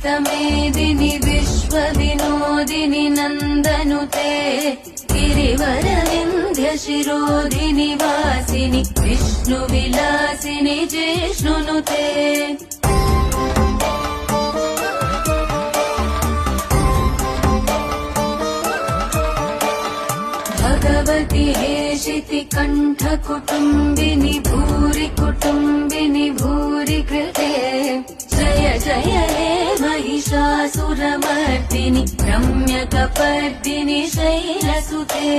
मेदिनि विश्वविनोदिनि नन्दनुते गिरिवरविन्ध्य शिरोधिनि वासिनि विष्णुविलासिनि जिष्णुनुते भगवति हेशिति कण्ठकुटुम्बिनि भूरि कुटुम्बिनि भूरि कृते जय जय हे महिषासुरमर्दिनि रम्यकपर्दिनि शैलसुते